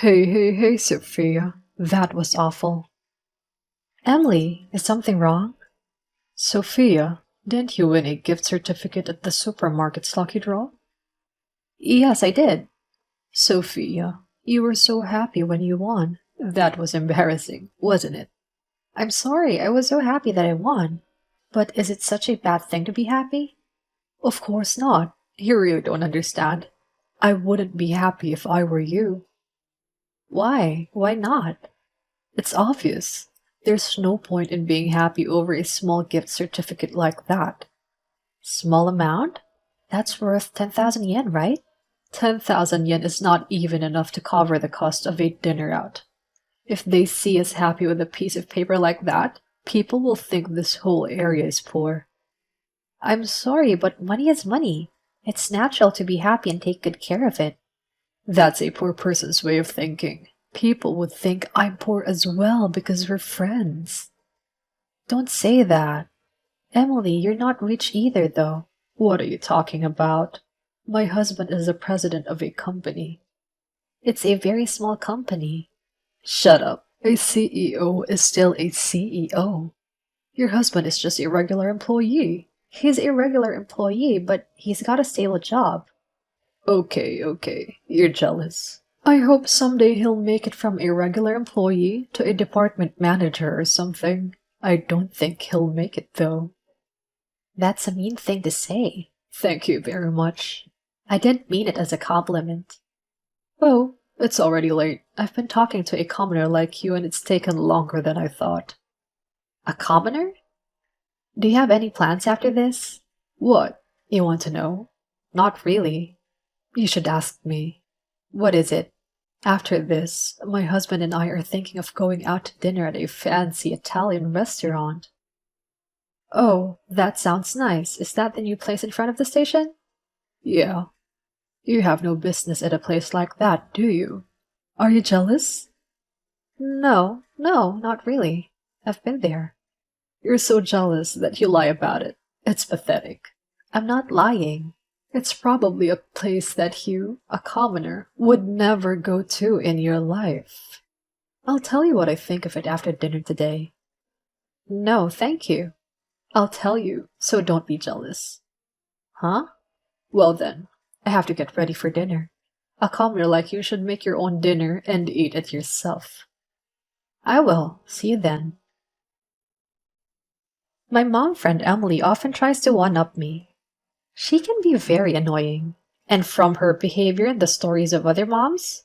Hey, Sophia. That was awful. Emily, is something wrong? Sophia, didn't you win a gift certificate at the supermarket's lucky draw? Yes, I did. Sophia, you were so happy when you won. That was embarrassing, wasn't it? I'm sorry, I was so happy that I won. But is it such a bad thing to be happy? Of course not. You really don't understand. I wouldn't be happy if I were you. Why? Why not? It's obvious. There's no point in being happy over a small gift certificate like that. Small amount? That's worth 10,000 yen, right? 10,000 yen is not even enough to cover the cost of a dinner out. If they see us happy with a piece of paper like that, people will think this whole area is poor. I'm sorry, but money is money. It's natural to be happy and take good care of it. That's a poor person's way of thinking. People would think I'm poor as well because we're friends. Don't say that. Emily, you're not rich either, though. What are you talking about? My husband is the president of a company. It's a very small company. Shut up. A CEO is still a CEO. Your husband is just a regular employee. He's a regular employee, but he's got a stable job. Okay. You're jealous. I hope someday he'll make it from a regular employee to a department manager or something. I don't think he'll make it, though. That's a mean thing to say. Thank you very much. I didn't mean it as a compliment. Oh, it's already late. I've been talking to a commoner like you and it's taken longer than I thought. A commoner? Do you have any plans after this? What? You want to know? Not really. You should ask me. What is it? After this, my husband and I are thinking of going out to dinner at a fancy Italian restaurant. Oh, that sounds nice. Is that the new place in front of the station? Yeah. You have no business at a place like that, do you? Are you jealous? No, not really. I've been there. You're so jealous that you lie about it. It's pathetic. I'm not lying. It's probably a place that you, a commoner, would never go to in your life. I'll tell you what I think of it after dinner today. No, thank you. I'll tell you, so don't be jealous. Huh? Well then, I have to get ready for dinner. A commoner like you should make your own dinner and eat it yourself. I will. See you then. My mom friend Emily often tries to one-up me. She can be very annoying. And from her behavior and the stories of other moms,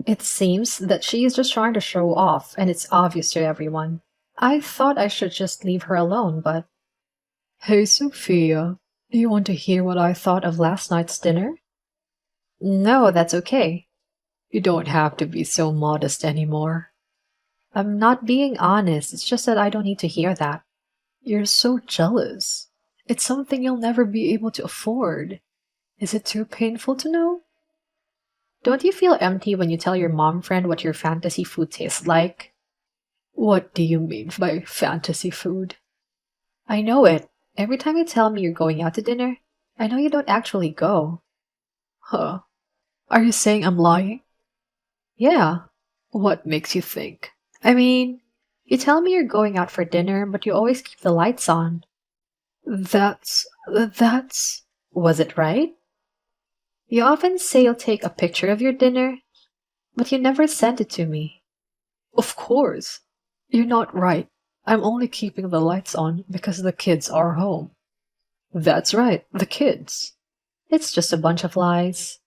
it seems that she is just trying to show off and it's obvious to everyone. I thought I should just leave her alone, but... Hey, Sophia, do you want to hear what I thought of last night's dinner? No, that's okay. You don't have to be so modest anymore. I'm not being honest, it's just that I don't need to hear that. You're so jealous. It's something you'll never be able to afford. Is it too painful to know? Don't you feel empty when you tell your mom friend what your fantasy food tastes like? What do you mean by fantasy food? I know it. Every time you tell me you're going out to dinner, I know you don't actually go. Huh. Are you saying I'm lying? Yeah. What makes you think? I mean, you tell me you're going out for dinner, but you always keep the lights on. That's... Was it right? You often say you'll take a picture of your dinner, but you never send it to me. Of course. You're not right. I'm only keeping the lights on because the kids are home. That's right, the kids. It's just a bunch of lies.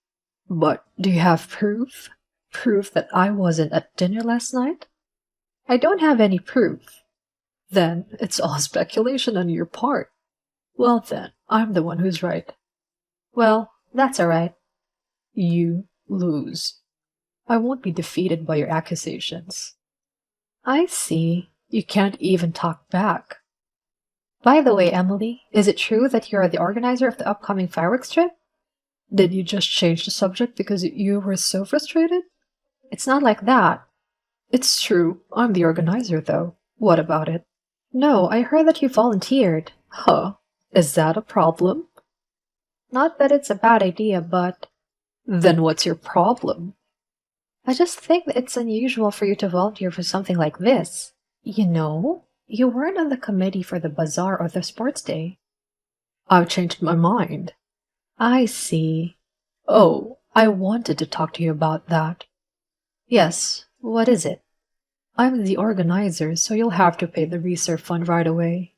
But do you have proof? Proof that I wasn't at dinner last night? I don't have any proof. Then it's all speculation on your part. Well then, I'm the one who's right. Well, that's alright. You lose. I won't be defeated by your accusations. I see. You can't even talk back. By the way, Emily, is it true that you're the organizer of the upcoming fireworks trip? Did you just change the subject because you were so frustrated? It's not like that. It's true. I'm the organizer, though. What about it? No, I heard that you volunteered. Huh. Is that a problem? Not that it's a bad idea, but... Then what's your problem? I just think that it's unusual for you to volunteer for something like this. You weren't on the committee for the bazaar or the sports day. I've changed my mind. I see. Oh, I wanted to talk to you about that. Yes, what is it? I'm the organizer, so you'll have to pay the reserve fund right away.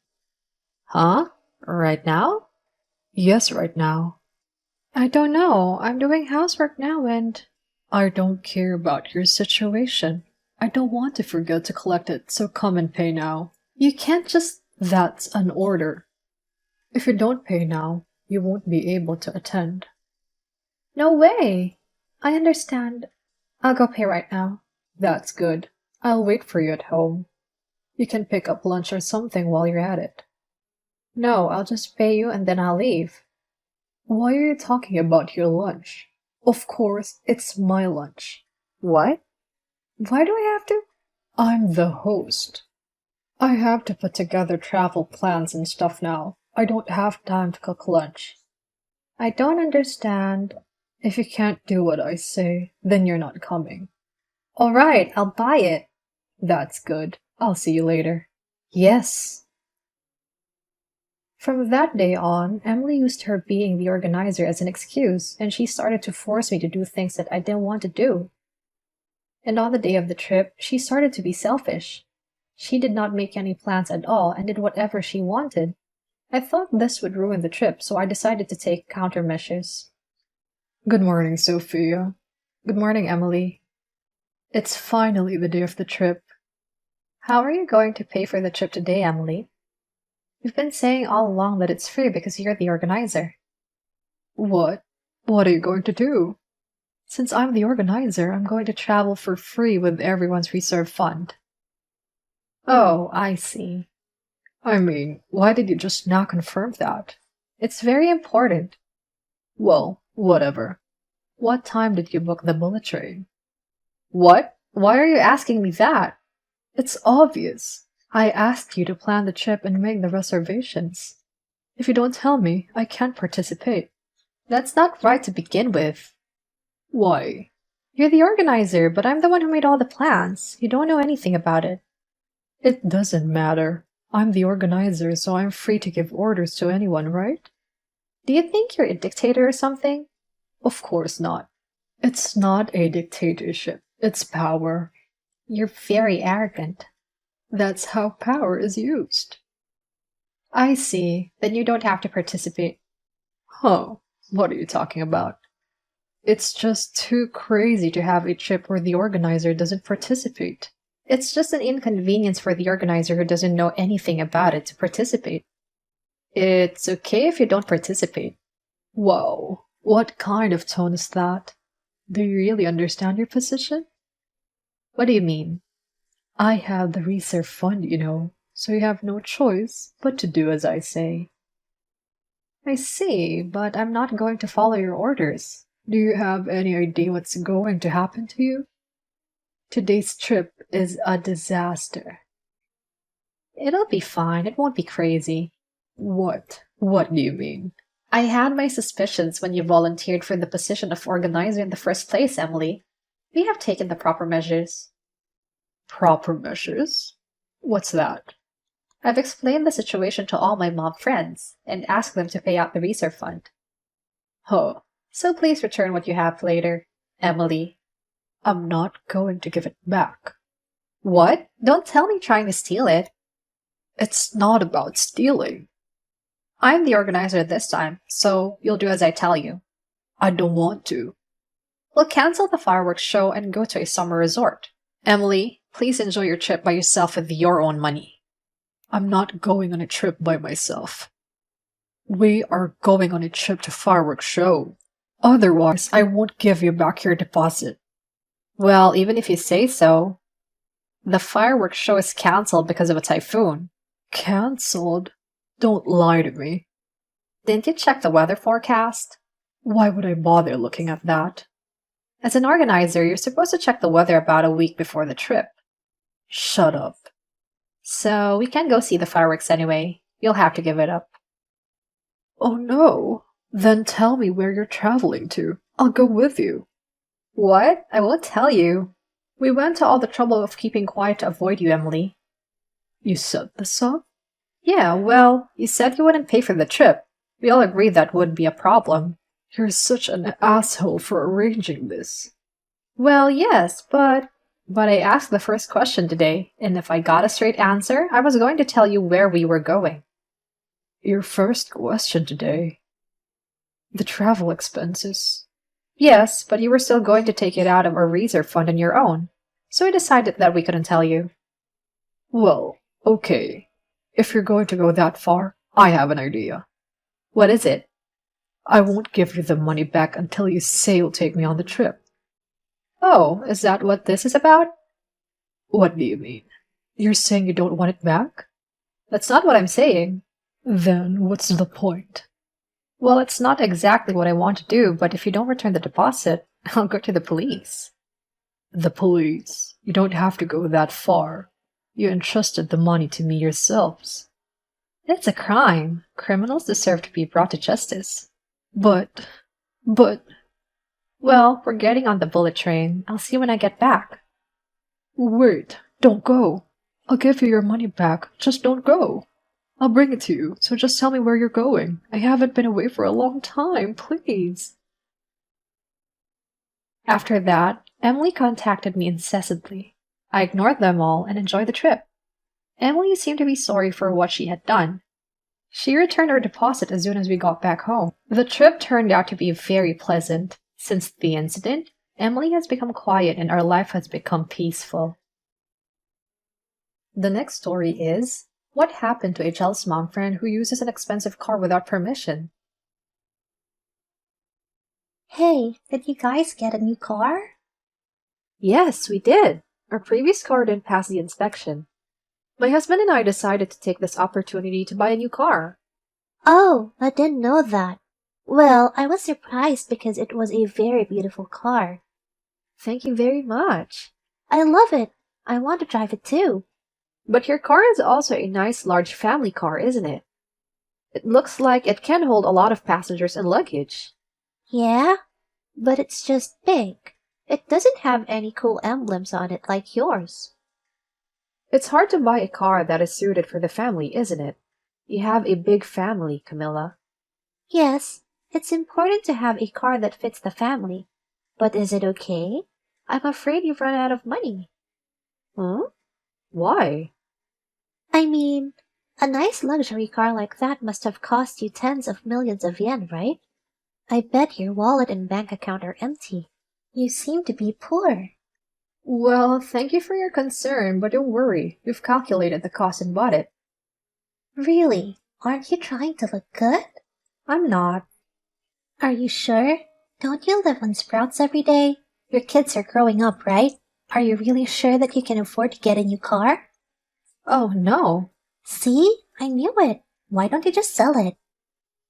Huh? Right now? Yes, right now. I don't know. I'm doing housework now and I don't care about your situation. I don't want to forget to collect it, so come and pay now. You can't just. That's an order. If you don't pay now, you won't be able to attend. No way! I understand. I'll go pay right now. That's good. I'll wait for you at home. You can pick up lunch or something while you're at it. No, I'll just pay you and then I'll leave. Why are you talking about your lunch? Of course, it's my lunch. What? Why do I have to? I'm the host. I have to put together travel plans and stuff now. I don't have time to cook lunch. I don't understand. If you can't do what I say, then you're not coming. All right, I'll buy it. That's good. I'll see you later. Yes. From that day on, Emily used her being the organizer as an excuse, and she started to force me to do things that I didn't want to do. And on the day of the trip, she started to be selfish. She did not make any plans at all and did whatever she wanted. I thought this would ruin the trip, so I decided to take countermeasures. Good morning, Sophia. Good morning, Emily. It's finally the day of the trip. How are you going to pay for the trip today, Emily? You've been saying all along that it's free because you're the organizer. What? What are you going to do? Since I'm the organizer, I'm going to travel for free with everyone's reserve fund. Oh, I see. I mean, why did you just not confirm that? It's very important. Well, whatever. What time did you book the bullet train? What? Why are you asking me that? It's obvious. I asked you to plan the trip and make the reservations. If you don't tell me, I can't participate. That's not right to begin with. Why? You're the organizer, but I'm the one who made all the plans. You don't know anything about it. It doesn't matter. I'm the organizer, so I'm free to give orders to anyone, right? Do you think you're a dictator or something? Of course not. It's not a dictatorship. It's power. You're very arrogant. That's how power is used. I see. Then you don't have to participate. Huh. What are you talking about? It's just too crazy to have a trip where the organizer doesn't participate. It's just an inconvenience for the organizer who doesn't know anything about it to participate. It's okay if you don't participate. Whoa, what kind of tone is that? Do you really understand your position? What do you mean? I have the reserve fund, so you have no choice but to do as I say. I see, but I'm not going to follow your orders. Do you have any idea what's going to happen to you? Today's trip is a disaster. It'll be fine. It won't be crazy. What? What do you mean? I had my suspicions when you volunteered for the position of organizer in the first place, Emily. We have taken the proper measures. Proper measures? What's that? I've explained the situation to all my mom friends and asked them to pay out the reserve fund. Huh. So please return what you have later, Emily. I'm not going to give it back. What? Don't tell me trying to steal it. It's not about stealing. I'm the organizer this time, so you'll do as I tell you. I don't want to. We'll cancel the fireworks show and go to a summer resort. Emily, please enjoy your trip by yourself with your own money. I'm not going on a trip by myself. We are going on a trip to fireworks show. Otherwise, I won't give you back your deposit. Well, even if you say so. The fireworks show is cancelled because of a typhoon. Cancelled? Don't lie to me. Didn't you check the weather forecast? Why would I bother looking at that? As an organizer, you're supposed to check the weather about a week before the trip. Shut up. So, we can't go see the fireworks anyway. You'll have to give it up. Oh no. Then tell me where you're traveling to. I'll go with you. What? I won't tell you. We went to all the trouble of keeping quiet to avoid you, Emily. You set this up? Yeah, well, you said you wouldn't pay for the trip. We all agreed that wouldn't be a problem. You're such an asshole for arranging this. Well, yes, but I asked the first question today, and if I got a straight answer, I was going to tell you where we were going. Your first question today? The travel expenses. Yes, but you were still going to take it out of our reserve fund on your own, so I decided that we couldn't tell you. Well, okay. If you're going to go that far, I have an idea. What is it? I won't give you the money back until you say you'll take me on the trip. Oh, is that what this is about? What do you mean? You're saying you don't want it back? That's not what I'm saying. Then what's the point? Well, it's not exactly what I want to do, but if you don't return the deposit, I'll go to the police. The police? You don't have to go that far. You entrusted the money to me yourselves. It's a crime. Criminals deserve to be brought to justice. But... Well, we're getting on the bullet train. I'll see you when I get back. Wait, don't go. I'll give you your money back. Just don't go. I'll bring it to you, so just tell me where you're going. I haven't been away for a long time, please. After that, Emily contacted me incessantly. I ignored them all and enjoyed the trip. Emily seemed to be sorry for what she had done. She returned her deposit as soon as we got back home. The trip turned out to be very pleasant. Since the incident, Emily has become quiet and our life has become peaceful. The next story is, what happened to a jealous mom friend who uses an expensive car without permission? Hey, did you guys get a new car? Yes, we did. Our previous car didn't pass the inspection. My husband and I decided to take this opportunity to buy a new car. Oh, I didn't know that. Well, I was surprised because it was a very beautiful car. Thank you very much. I love it. I want to drive it too. But your car is also a nice large family car, isn't it? It looks like it can hold a lot of passengers and luggage. Yeah, but it's just big. It doesn't have any cool emblems on it like yours. It's hard to buy a car that is suited for the family, isn't it? You have a big family, Camilla. Yes, it's important to have a car that fits the family. But is it okay? I'm afraid you've run out of money. Huh? Why? I mean, a nice luxury car like that must have cost you tens of millions of yen, right? I bet your wallet and bank account are empty. You seem to be poor. Well, thank you for your concern, but don't worry. We've calculated the cost and bought it. Really? Aren't you trying to look good? I'm not. Are you sure? Don't you live on sprouts every day? Your kids are growing up, right? Are you really sure that you can afford to get a new car? Oh, no. See? I knew it. Why don't you just sell it?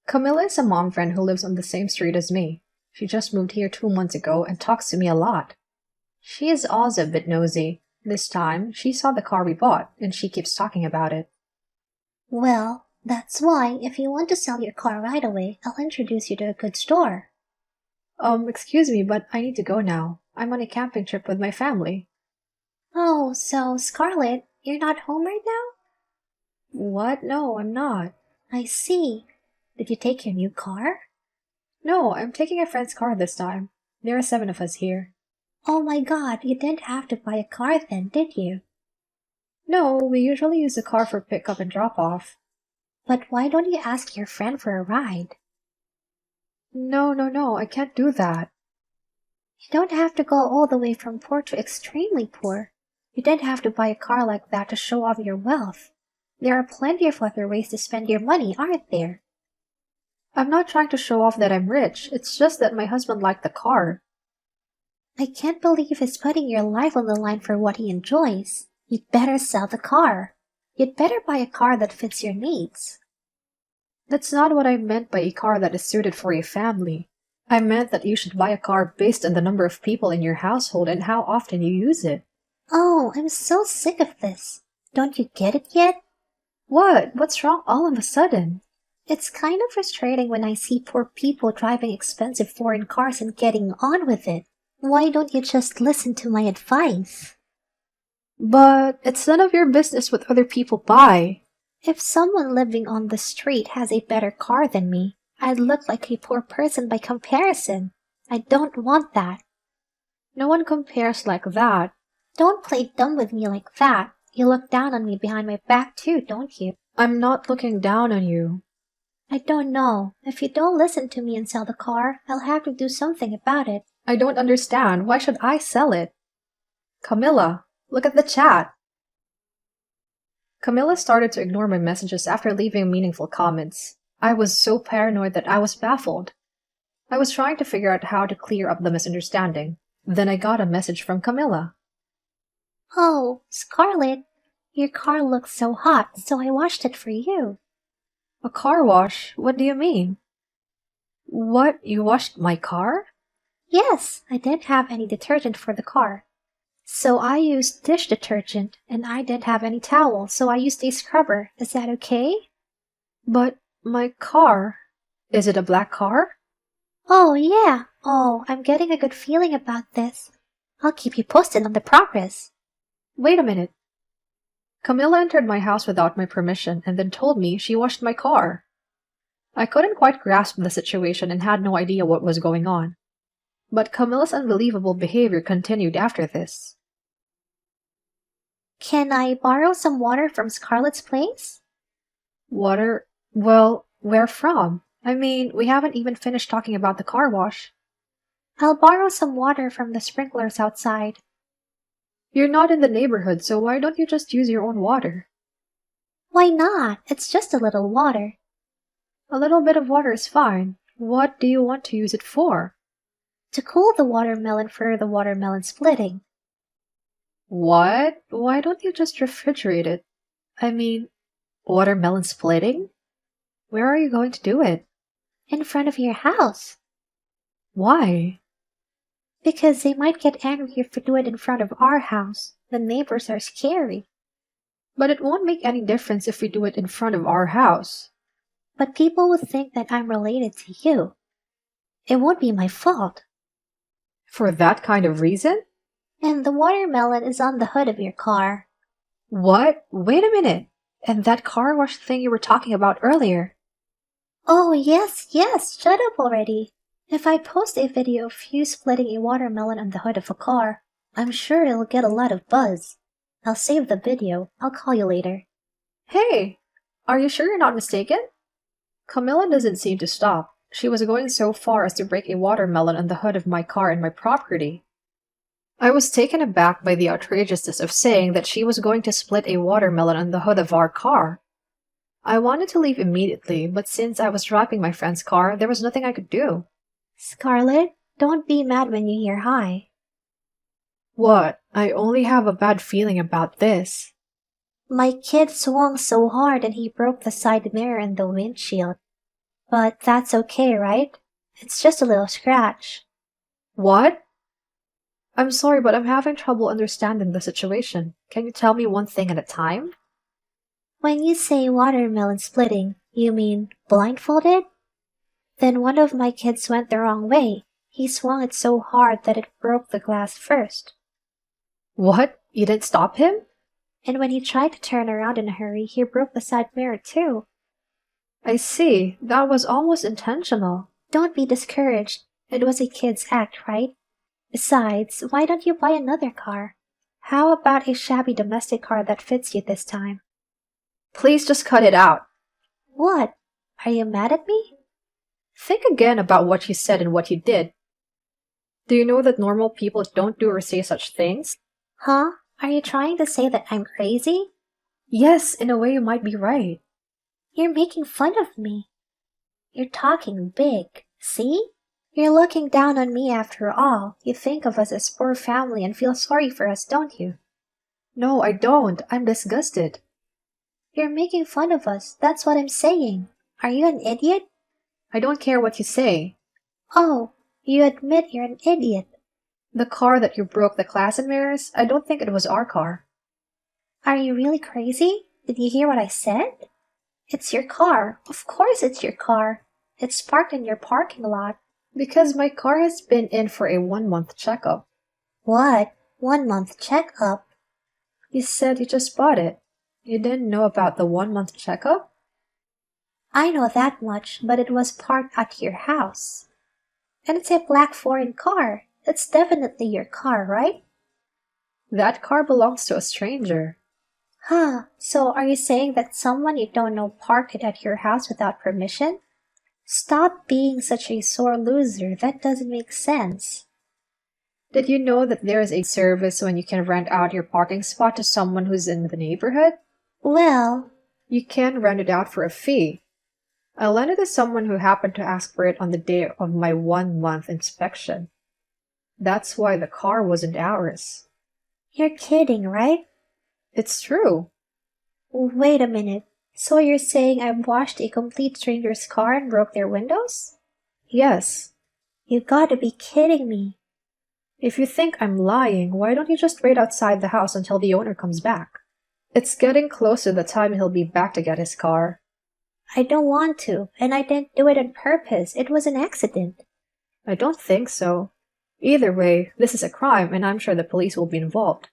Camilla is a mom friend who lives on the same street as me. She just moved here 2 months ago and talks to me a lot. She is also a bit nosy. This time, she saw the car we bought, and she keeps talking about it. Well, that's why, if you want to sell your car right away, I'll introduce you to a good store. Excuse me, but I need to go now. I'm on a camping trip with my family. Oh, so, Scarlett, you're not home right now? What? No, I'm not. I see. Did you take your new car? No, I'm taking a friend's car this time. There are 7 of us here. Oh my god, you didn't have to buy a car then, did you? No, we usually use the car for pickup and drop-off. But why don't you ask your friend for a ride? No, I can't do that. You don't have to go all the way from poor to extremely poor. You didn't have to buy a car like that to show off your wealth. There are plenty of other ways to spend your money, aren't there? I'm not trying to show off that I'm rich. It's just that my husband liked the car. I can't believe he's putting your life on the line for what he enjoys. You'd better sell the car. You'd better buy a car that fits your needs. That's not what I meant by a car that is suited for a family. I meant that you should buy a car based on the number of people in your household and how often you use it. Oh, I'm so sick of this. Don't you get it yet? What? What's wrong all of a sudden? It's kind of frustrating when I see poor people driving expensive foreign cars and getting on with it. Why don't you just listen to my advice? But it's none of your business what other people buy. If someone living on the street has a better car than me, I'd look like a poor person by comparison. I don't want that. No one compares like that. Don't play dumb with me like that. You look down on me behind my back too, don't you? I'm not looking down on you. I don't know. If you don't listen to me and sell the car, I'll have to do something about it. I don't understand. Why should I sell it? Camilla, look at the chat. Camilla started to ignore my messages after leaving meaningful comments. I was so paranoid that I was baffled. I was trying to figure out how to clear up the misunderstanding. Then I got a message from Camilla. Oh, Scarlett, your car looks so hot, so I washed it for you. A car wash? What do you mean? What? You washed my car? Yes, I didn't have any detergent for the car. So I used dish detergent, and I didn't have any towel, so I used a scrubber. Is that okay? But my car... Is it a black car? Oh, yeah. Oh, I'm getting a good feeling about this. I'll keep you posted on the progress. Wait a minute. Camilla entered my house without my permission and then told me she washed my car. I couldn't quite grasp the situation and had no idea what was going on. But Camilla's unbelievable behavior continued after this. Can I borrow some water from Scarlett's place? Water? Well, where from? I mean, we haven't even finished talking about the car wash. I'll borrow some water from the sprinklers outside. You're not in the neighborhood, so why don't you just use your own water? Why not? It's just a little water. A little bit of water is fine. What do you want to use it for? To cool the watermelon for the watermelon splitting. What? Why don't you just refrigerate it? I mean, watermelon splitting? Where are you going to do it? In front of your house. Why? Because they might get angry if we do it in front of our house. The neighbors are scary. But it won't make any difference if we do it in front of our house. But people would think that I'm related to you. It won't be my fault. For that kind of reason? And the watermelon is on the hood of your car. What? Wait a minute. And that car wash thing you were talking about earlier. Oh, yes, shut up already. If I post a video of you splitting a watermelon on the hood of a car, I'm sure it'll get a lot of buzz. I'll save the video. I'll call you later. Hey, are you sure you're not mistaken? Camilla doesn't seem to stop. She was going so far as to break a watermelon on the hood of my car in my property. I was taken aback by the outrageousness of saying that she was going to split a watermelon on the hood of our car. I wanted to leave immediately, but since I was driving my friend's car, there was nothing I could do. Scarlett, don't be mad when you hear hi. What? I only have a bad feeling about this. My kid swung so hard and he broke the side mirror and the windshield. But that's okay, right? It's just a little scratch. What? I'm sorry, but I'm having trouble understanding the situation. Can you tell me one thing at a time? When you say watermelon splitting, you mean blindfolded? Then one of my kids went the wrong way. He swung it so hard that it broke the glass first. What? You didn't stop him? And when he tried to turn around in a hurry, he broke the side mirror too. I see. That was almost intentional. Don't be discouraged. It was a kid's act, right? Besides, why don't you buy another car? How about a shabby domestic car that fits you this time? Please just cut it out. What? Are you mad at me? Think again about what you said and what you did. Do you know that normal people don't do or say such things? Huh? Are you trying to say that I'm crazy? Yes, in a way you might be right. You're making fun of me. You're talking big. See? You're looking down on me after all. You think of us as poor family and feel sorry for us, don't you? No, I don't. I'm disgusted. You're making fun of us. That's what I'm saying. Are you an idiot? I don't care what you say. Oh, you admit you're an idiot. The car that you broke the glass and mirrors, I don't think it was our car. Are you really crazy? Did you hear what I said? It's your car. Of course it's your car. It's parked in your parking lot. Because my car has been in for a 1 month checkup. What? 1 month checkup? You said you just bought it. You didn't know about the 1 month checkup? I know that much, but it was parked at your house. And it's a black foreign car. It's definitely your car, right? That car belongs to a stranger. Huh, so are you saying that someone you don't know parked it at your house without permission? Stop being such a sore loser, that doesn't make sense. Did you know that there is a service when you can rent out your parking spot to someone who's in the neighborhood? Well, You can rent it out for a fee. I lent it to someone who happened to ask for it on the day of my 1 month inspection. That's why the car wasn't ours. you're kidding, right? It's true. Wait a minute. So you're saying I washed a complete stranger's car and broke their windows? Yes. You gotta be kidding me. If you think I'm lying, why don't you just wait outside the house until the owner comes back? It's getting close to the time he'll be back to get his car. I don't want to, and I didn't do it on purpose. It was an accident. I don't think so. Either way, this is a crime, and I'm sure the police will be involved.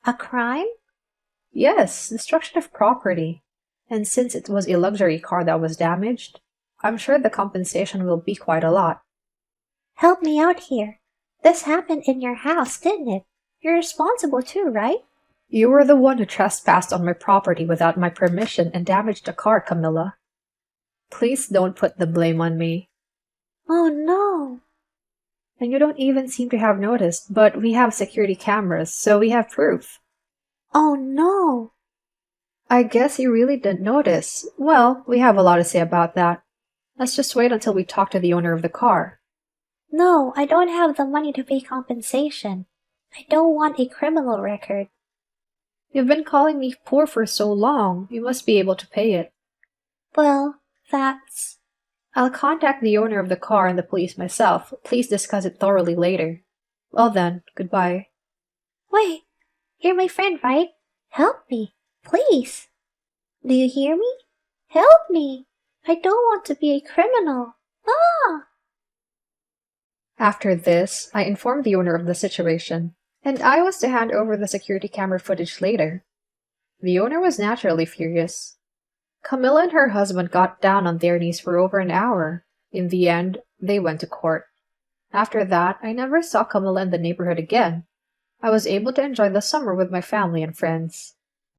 A crime? Yes, destruction of property. And since it was a luxury car that was damaged, I'm sure the compensation will be quite a lot. Help me out here. This happened in your house, didn't it? You're responsible too, right? You were the one who trespassed on my property without my permission and damaged the car, Camilla. Please don't put the blame on me. Oh no. And you don't even seem to have noticed, but we have security cameras, so we have proof. Oh no. I guess you really didn't notice. Well, we have a lot to say about that. Let's just wait until we talk to the owner of the car. No, I don't have the money to pay compensation. I don't want a criminal record. You've been calling me poor for so long, you must be able to pay it. Well, that's... I'll contact the owner of the car and the police myself. Please discuss it thoroughly later. Well then, goodbye. Wait, you're my friend, right? Help me, please. Do you hear me? Help me. I don't want to be a criminal. Ah! After this, I informed the owner of the situation, and I was to hand over the security camera footage later. The owner was naturally furious. Camilla and her husband got down on their knees for over an hour. In the end, they went to court. After that, I never saw Camilla in the neighborhood again. I was able to enjoy the summer with my family and friends.